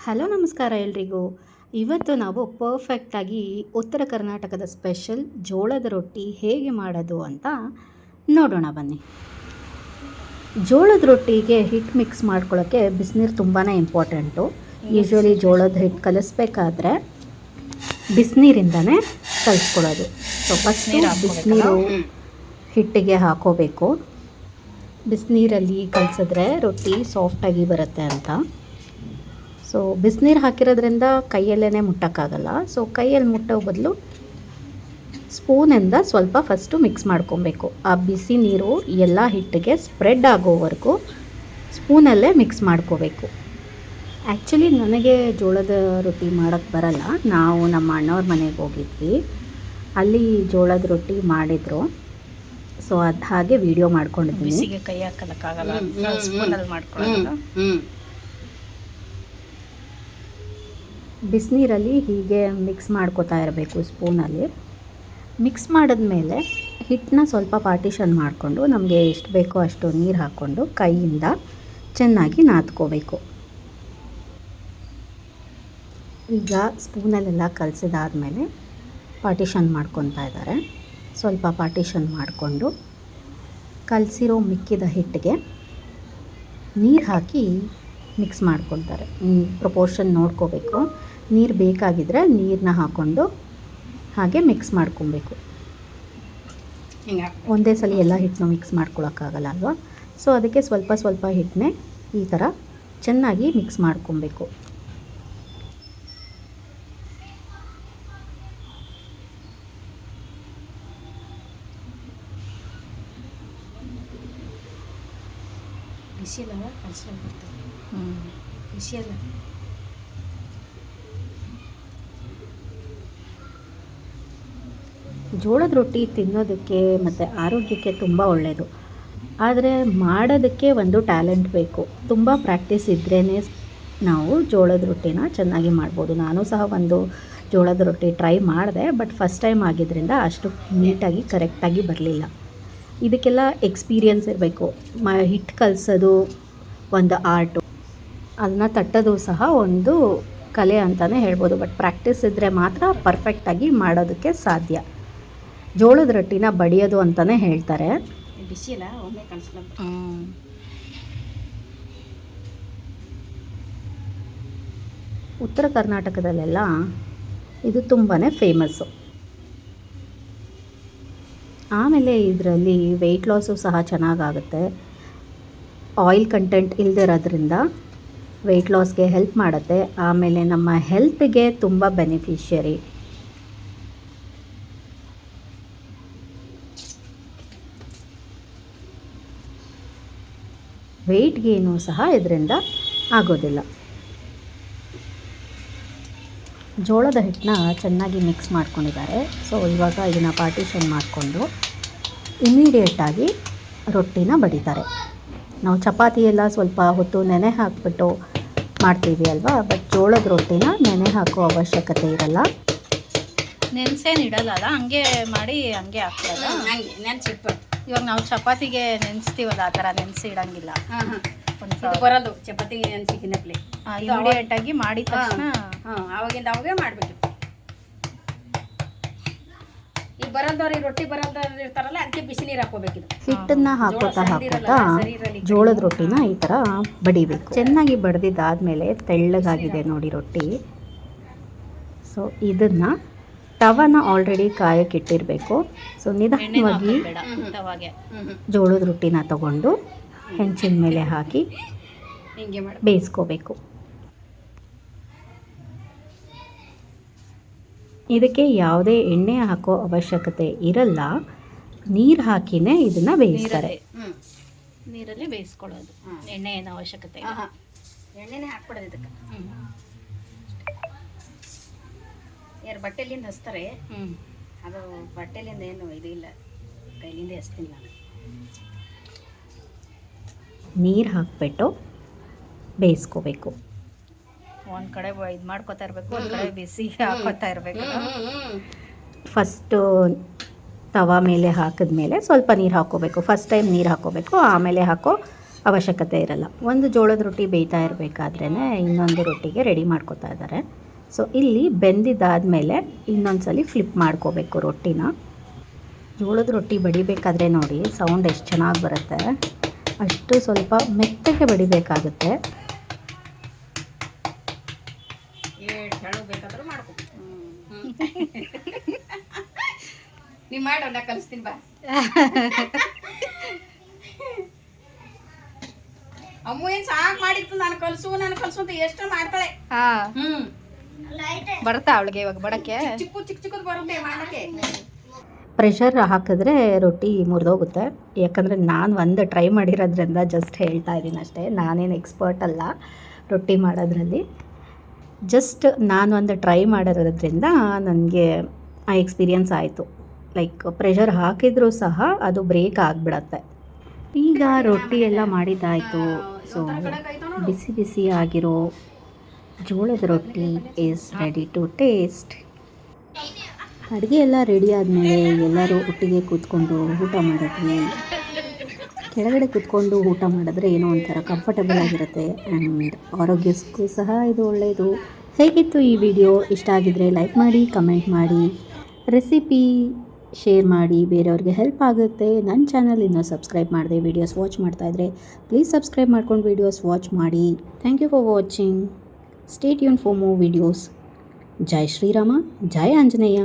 Hello ನಮಸ್ಕಾರ ಎಲ್ರಿಗೂ. ಇವತ್ತು ನಾವು ಪರ್ಫೆಕ್ಟಾಗಿ ಉತ್ತರ ಕರ್ನಾಟಕದ ಸ್ಪೆಷಲ್ ಜೋಳದ ರೊಟ್ಟಿ ಹೇಗೆ ಮಾಡೋದು ಅಂತ ನೋಡೋಣ ಬನ್ನಿ. ಜೋಳದ ರೊಟ್ಟಿಗೆ ಹಿಟ್ಟು ಮಿಕ್ಸ್ ಮಾಡ್ಕೊಳ್ಳೋಕ್ಕೆ ಬಿಸಿನೀರು ತುಂಬಾ ಇಂಪಾರ್ಟೆಂಟು. ಯೂಶ್ವಲಿ ಜೋಳದ ಹಿಟ್ಟು ಕಲಿಸ್ಬೇಕಾದ್ರೆ ಬಿಸಿನೀರಿಂದನೇ ಕಲಿಸ್ಕೊಳ್ಳೋದು. ಸೊ ಫಸ್ಟು ಬಿಸಿನೀರು ಹಿಟ್ಟಿಗೆ ಹಾಕೋಬೇಕು. ಬಿಸಿನೀರಲ್ಲಿ ಕಲಿಸಿದ್ರೆ ರೊಟ್ಟಿ ಸಾಫ್ಟಾಗಿ ಬರುತ್ತೆ ಅಂತ. ಸೊ ಬಿಸಿನೀರು ಹಾಕಿರೋದ್ರಿಂದ ಕೈಯಲ್ಲೇ ಮುಟ್ಟೋಕ್ಕಾಗಲ್ಲ. ಸೊ ಕೈಯಲ್ಲಿ ಮುಟ್ಟೋ ಬದಲು ಸ್ಪೂನಿಂದ ಸ್ವಲ್ಪ ಫಸ್ಟು ಮಿಕ್ಸ್ ಮಾಡ್ಕೊಬೇಕು. ಆ ಬಿಸಿ ನೀರು ಎಲ್ಲ ಹಿಟ್ಟಿಗೆ ಸ್ಪ್ರೆಡ್ ಆಗೋವರೆಗೂ ಸ್ಪೂನಲ್ಲೇ ಮಿಕ್ಸ್ ಮಾಡ್ಕೋಬೇಕು. ಆ್ಯಕ್ಚುಲಿ ನನಗೆ ಜೋಳದ ರೊಟ್ಟಿ ಮಾಡೋಕ್ಕೆ ಬರಲ್ಲ. ನಾವು ನಮ್ಮ ಅಣ್ಣವ್ರ ಮನೆಗೆ ಹೋಗಿದ್ವಿ, ಅಲ್ಲಿ ಜೋಳದ ರೊಟ್ಟಿ ಮಾಡಿದರು. ಸೊ ಅದು ಹಾಗೆ ವಿಡಿಯೋ ಮಾಡ್ಕೊಂಡಿದ್ದೀನಿ. ಬಿಸಿಗೆ ಕೈ ಹಾಕಲಕ್ಕಾಗಲ್ಲ, ಸ್ಪೂನಲ್ಲಿ ಮಾಡ್ಕೊಳ್ಳೋದು. ಬಿಸಿನೀರಲ್ಲಿ ಹೀಗೆ ಮಿಕ್ಸ್ ಮಾಡ್ಕೋತಾ ಇರಬೇಕು ಸ್ಪೂನಲ್ಲಿ. ಮಿಕ್ಸ್ ಮಾಡಿದ್ಮೇಲೆ ಹಿಟ್ಟನ್ನ ಸ್ವಲ್ಪ ಪಾರ್ಟಿಷನ್ ಮಾಡಿಕೊಂಡು ನಮಗೆ ಎಷ್ಟು ಬೇಕೋ ಅಷ್ಟು ನೀರು ಹಾಕ್ಕೊಂಡು ಕೈಯಿಂದ ಚೆನ್ನಾಗಿ ನಾದ್ಕೋಬೇಕು. ಈಗ ಸ್ಪೂನಲ್ಲೆಲ್ಲ ಕಲಸಿದಾದ್ಮೇಲೆ ಪಾರ್ಟಿಷನ್ ಮಾಡ್ಕೊತಾ ಇದ್ದಾರೆ. ಸ್ವಲ್ಪ ಪಾರ್ಟಿಷನ್ ಮಾಡಿಕೊಂಡು ಕಲಸಿರೋ ಮಿಕ್ಕಿದ ಹಿಟ್ಟಿಗೆ ನೀರು ಹಾಕಿ ಮಿಕ್ಸ್ ಮಾಡ್ಕೊತಾರೆ. ಪ್ರಪೋರ್ಷನ್ ನೋಡ್ಕೋಬೇಕು. ನೀರು ಬೇಕಾಗಿದ್ದರೆ ನೀರನ್ನ ಹಾಕ್ಕೊಂಡು ಹಾಗೆ ಮಿಕ್ಸ್ ಮಾಡ್ಕೊಬೇಕು. ಒಂದೇ ಸಲ ಎಲ್ಲ ಹಿಟ್ಟನ್ನು ಮಿಕ್ಸ್ ಮಾಡ್ಕೊಳಕ್ಕಾಗಲ್ಲ ಅಲ್ವಾ. ಸೊ ಅದಕ್ಕೆ ಸ್ವಲ್ಪ ಸ್ವಲ್ಪ ಹಿಟ್ಟನ್ನೇ ಈ ಥರ ಚೆನ್ನಾಗಿ ಮಿಕ್ಸ್ ಮಾಡ್ಕೊಬೇಕು. ಬಿಸಿಯಲ್ಲ ಕಲಿಸ್ಕೊಂಡ್ಬಿಡ್ತಾರೆ. ಬಿಸಿಯಲ್ಲ ಜೋಳದ ರೊಟ್ಟಿ ತಿನ್ನೋದಕ್ಕೆ ಮತ್ತು ಆರೋಗ್ಯಕ್ಕೆ ತುಂಬ ಒಳ್ಳೆಯದು. ಆದರೆ ಮಾಡೋದಕ್ಕೆ ಒಂದು ಟ್ಯಾಲೆಂಟ್ ಬೇಕು. ತುಂಬ ಪ್ರಾಕ್ಟೀಸ್ ಇದ್ರೇ ನಾವು ಜೋಳದ ರೊಟ್ಟಿನ ಚೆನ್ನಾಗಿ ಮಾಡ್ಬೋದು. ನಾನು ಸಹ ಒಂದು ಜೋಳದ ರೊಟ್ಟಿ ಟ್ರೈ ಮಾಡಿದೆ, ಬಟ್ ಫಸ್ಟ್ ಟೈಮ್ ಆಗಿದ್ದರಿಂದ ಅಷ್ಟು ನೀಟಾಗಿ ಕರೆಕ್ಟಾಗಿ ಬರಲಿಲ್ಲ. ಇದಕ್ಕೆಲ್ಲ ಎಕ್ಸ್ಪೀರಿಯನ್ಸ್ ಇರಬೇಕು. ಹಿಟ್ಟು ಕಲಸೋದು ಒಂದು ಆರ್ಟು, ಅದನ್ನು ತಟ್ಟೋದು ಸಹ ಒಂದು ಕಲೆ ಅಂತಲೇ ಹೇಳ್ಬೋದು. ಬಟ್ ಪ್ರಾಕ್ಟೀಸ್ ಇದ್ದರೆ ಮಾತ್ರ ಪರ್ಫೆಕ್ಟಾಗಿ ಮಾಡೋದಕ್ಕೆ ಸಾಧ್ಯ. ಜೋಳದ ರೊಟ್ಟಿನ ಬಡಿಯೋದು ಅಂತಲೇ ಹೇಳ್ತಾರೆ. ಬಿಸಿಯಲ್ಲ ಒಮ್ಮೆ ಕಲಿಸ್ಕೊಂಡು ಉತ್ತರ ಕರ್ನಾಟಕದಲ್ಲೆಲ್ಲ ಇದು ತುಂಬಾ ಫೇಮಸ್ಸು. ಆಮೇಲೆ ಇದರಲ್ಲಿ ವೆಯ್ಟ್ ಲಾಸು ಸಹ ಚೆನ್ನಾಗಾಗುತ್ತೆ. ಆಯಿಲ್ ಕಂಟೆಂಟ್ ಇಲ್ಲದಿರೋದ್ರಿಂದ ವೆಯ್ಟ್ ಲಾಸ್ಗೆ ಹೆಲ್ಪ್ ಮಾಡುತ್ತೆ. ಆಮೇಲೆ ನಮ್ಮ ಹೆಲ್ತ್ಗೆ ತುಂಬ ಬೆನಿಫಿಷಿಯರಿ. ವೆಯ್ಟ್ ಗೇನು ಸಹ ಇದರಿಂದ ಆಗೋದಿಲ್ಲ. ಜೋಳದ ಹಿಟ್ಟನ್ನ ಚೆನ್ನಾಗಿ ಮಿಕ್ಸ್ ಮಾಡ್ಕೊಂಡಿದ್ದಾರೆ. ಸೊ ಇವಾಗ ಇದನ್ನು ಪಾರ್ಟಿಷನ್ ಮಾಡಿಕೊಂಡು ಇಮಿಡಿಯೇಟಾಗಿ ರೊಟ್ಟಿನ ಬಡಿತಾರೆ. ನಾವು ಚಪಾತಿ ಎಲ್ಲ ಸ್ವಲ್ಪ ಹೊತ್ತು ನೆನೆ ಹಾಕಿಬಿಟ್ಟು ಮಾಡ್ತೀವಿ ಅಲ್ವಾ. ಬಟ್ ಜೋಳದ ರೊಟ್ಟಿನ ನೆನೆ ಹಾಕೋ ಅವಶ್ಯಕತೆ ಇರಲ್ಲ. ನೆನೆಸೇನು ಇಡಲ್ಲ, ಹಂಗೆ ಮಾಡಿ ಹಂಗೆ ಹಾಕ್ತದ. ಹಂಗೆ ನೆನ್ಸಿಟ್ಬಿಟ್ಟು ಇವಾಗ ನಾವು ಚಪಾತಿಗೆ ನೆನೆಸ್ತೀವಲ್ಲ, ಆ ಥರ ನೆನೆಸಿ ಇಡಂಗಿಲ್ಲ. ಇದು ಬರೋದು ಚಪಾತಿಗೆ ನೆನ್ಸಿಕ್ಕಿನಪ್ಲೆ ಇಮಿಡಿಯೇಟ್ ಆಗಿ ಮಾಡಿದ ತಕ್ಷಣ ಅವಾಗಿಂದ ಅವಾಗೇ ಮಾಡ್ಬೇಕು. ಈಗ ಬರಲ್ದವ್ರಿಗೆ ರೊಟ್ಟಿ ಬರಲ್ದವ್ರು ಇರ್ತಾರಲ್ಲ, ಅದಕ್ಕೆ ಬಿಸಿ ನೀರು ಹಾಕೋಬೇಕಿದು. ಹಿಟ್ಟನ್ನು ಹಾಕೋತಾ ಜೋಳದ ರೊಟ್ಟಿನ ಈ ಥರ ಬಡಿಬೇಕು. ಚೆನ್ನಾಗಿ ಬಡ್ದಿದ್ದಾದಮೇಲೆ ತೆಳ್ಳಗಾಗಿದೆ ನೋಡಿ ರೊಟ್ಟಿ. ಸೊ ಇದನ್ನು ತವನ ಆಲ್ರೆಡಿ ಕಾಯಕ್ಕಿಟ್ಟಿರಬೇಕು. ಸೊ ನಿಧಾನವಾಗಿ ಜೋಳದ ರೊಟ್ಟಿನ ತಗೊಂಡು ಹೆಂಚಿನ ಮೇಲೆ ಹಾಕಿ ಹಿಂಗೆ ಮಾಡಿ ಬೇಯಿಸ್ಕೋಬೇಕು. ಇದಕ್ಕೆ ಯಾವುದೇ ಎಣ್ಣೆ ಹಾಕೋ ಅವಶ್ಯಕತೆ ಇರಲ್ಲ. ನೀರು ಹಾಕಿನೇ ಇದನ್ನು ಬೇಯಿಸ್ತಾರೆ. ನೀರಲ್ಲಿ ಬೇಯಿಸ್ಕೊಳ್ಳೋದು, ಎಣ್ಣೆ ಏನು ಅವಶ್ಯಕತೆ ಇಲ್ಲ. ಎಣ್ಣೆನೇ ಹಾಕ್ಬಿಡೋದು ಇದಕ್ಕೆ. ಯಾರು ಬಟ್ಟೆಲಿಂದ ಹಚ್ತಾರೆ, ಅದು ಬಟ್ಟೆಲಿಂದ ಏನು ಇದು ಇಲ್ಲ, ಕೈಲಿಂದ ಹಚ್ತೀನಿ ನಾನು. ನೀರು ಹಾಕ್ಬಿಟ್ಟು ಬೇಯಿಸ್ಕೋಬೇಕು. ಒಂದು ಕಡೆ ಇದು ಮಾಡ್ಕೊತಾ ಇರಬೇಕು, ಒಂದು ಕಡೆ ಬಿಸಿ ಹಾಕೋತಾ ಇರಬೇಕು. ಫಸ್ಟು ತವ ಮೇಲೆ ಹಾಕಿದ್ಮೇಲೆ ಸ್ವಲ್ಪ ನೀರು ಹಾಕ್ಕೋಬೇಕು. ಫಸ್ಟ್ ಟೈಮ್ ನೀರು ಹಾಕ್ಕೋಬೇಕು, ಆಮೇಲೆ ಅವಶ್ಯಕತೆ ಇರಲ್ಲ. ಒಂದು ಜೋಳದ ರೊಟ್ಟಿ ಬೇಯ್ತಾ ಇರಬೇಕಾದ್ರೇ ಇನ್ನೊಂದು ರೊಟ್ಟಿಗೆ ರೆಡಿ ಮಾಡ್ಕೊತಾ ಇದ್ದಾರೆ. ಸೊ ಇಲ್ಲಿ ಬೆಂದಿದ್ದಾದಮೇಲೆ ಇನ್ನೊಂದು ಸಲ ಫ್ಲಿಪ್ ಮಾಡ್ಕೋಬೇಕು ರೊಟ್ಟಿನ. ಜೋಳದ ರೊಟ್ಟಿ ಬಡಿಬೇಕಾದ್ರೆ ನೋಡಿ ಸೌಂಡ್ ಎಷ್ಟು ಚೆನ್ನಾಗಿ ಬರುತ್ತೆ. ಅಷ್ಟು ಸ್ವಲ್ಪ ಮೆತ್ತಗೆ ಬಡಿಬೇಕಾಗುತ್ತೆ. ಬೇಕಾದ್ರೂ ಮಾಡ್ಕೊ. ನೀವು ಮಾಡು, ನಾ ಕಲಿಸ್ತೀನಿ ಬಾ. ಅಮ್ಮ ಏನ್ ಸಾಕು ಮಾಡಿತ್ತು, ನಾನು ಕಲ್ಸು ಅಂತ ಎಷ್ಟು ಮಾಡ್ತಾಳೆ. ಬರ್ತಾ ಅವಳಿಗೆ ಇವಾಗ ಬಡಕ್ಕೆ ಚಿಕ್ಕ ಬರುತ್ತೆ ಮಾಡಕ್ಕೆ. ಪ್ರೆಷರ್ ಹಾಕಿದ್ರೆ ರೊಟ್ಟಿ ಮುರಿದೋಗುತ್ತೆ. ಯಾಕಂದರೆ ನಾನು ಒಂದು ಟ್ರೈ ಮಾಡಿರೋದ್ರಿಂದ ಜಸ್ಟ್ ಹೇಳ್ತಾ ಇದ್ದೀನಿ ಅಷ್ಟೇ. ನಾನೇನು ಎಕ್ಸ್ಪರ್ಟ್ ಅಲ್ಲ ರೊಟ್ಟಿ ಮಾಡೋದ್ರಲ್ಲಿ. ಜಸ್ಟ್ ನಾನು ಒಂದು ಟ್ರೈ ಮಾಡಿರೋದ್ರಿಂದ ನನಗೆ ಆ ಎಕ್ಸ್ಪೀರಿಯನ್ಸ್ ಆಯಿತು. ಲೈಕ್ ಪ್ರೆಷರ್ ಹಾಕಿದರೂ ಸಹ ಅದು ಬ್ರೇಕ್ ಆಗಿಬಿಡತ್ತೆ. ಈಗ ರೊಟ್ಟಿ ಎಲ್ಲ ಮಾಡಿದ್ದಾಯಿತು. ಸೊ ಬಿಸಿ ಬಿಸಿ ಆಗಿರೋ ಜೋಳದ ರೊಟ್ಟಿ ಈಸ್ ರೆಡಿ ಟು ಟೇಸ್ಟ್. ಅಡುಗೆ ಎಲ್ಲ ರೆಡಿ ಆದಮೇಲೆ ಎಲ್ಲರೂ ಒಟ್ಟಿಗೆ ಕೂತ್ಕೊಂಡು ಊಟ ಮಾಡಿದ್ವಿ. ಕೆಳಗಡೆ ಕೂತ್ಕೊಂಡು ಊಟ ಮಾಡಿದ್ರೆ ಏನೋ ಒಂಥರ ಕಂಫರ್ಟಬಲ್ ಆಗಿರುತ್ತೆ ಆ್ಯಂಡ್ ಆರೋಗ್ಯಕ್ಕೂ ಸಹ ಇದು ಒಳ್ಳೆಯದು. ಹೇಗಿತ್ತು ಈ ವಿಡಿಯೋ? ಇಷ್ಟ ಆಗಿದ್ದರೆ ಲೈಕ್ ಮಾಡಿ, ಕಮೆಂಟ್ ಮಾಡಿ, ರೆಸಿಪಿ ಶೇರ್ ಮಾಡಿ, ಬೇರೆಯವ್ರಿಗೆ ಹೆಲ್ಪ್ ಆಗುತ್ತೆ. ನನ್ನ ಚಾನಲ್ ಇನ್ನೂ ಸಬ್ಸ್ಕ್ರೈಬ್ ಮಾಡಿದೆ ವೀಡಿಯೋಸ್ ವಾಚ್ ಮಾಡ್ತಾಯಿದ್ರೆ ಪ್ಲೀಸ್ ಸಬ್ಸ್ಕ್ರೈಬ್ ಮಾಡ್ಕೊಂಡು ವೀಡಿಯೋಸ್ ವಾಚ್ ಮಾಡಿ. Thank you for watching. Stay tune for more videos. Jai Shriram, Jai Anjaneya.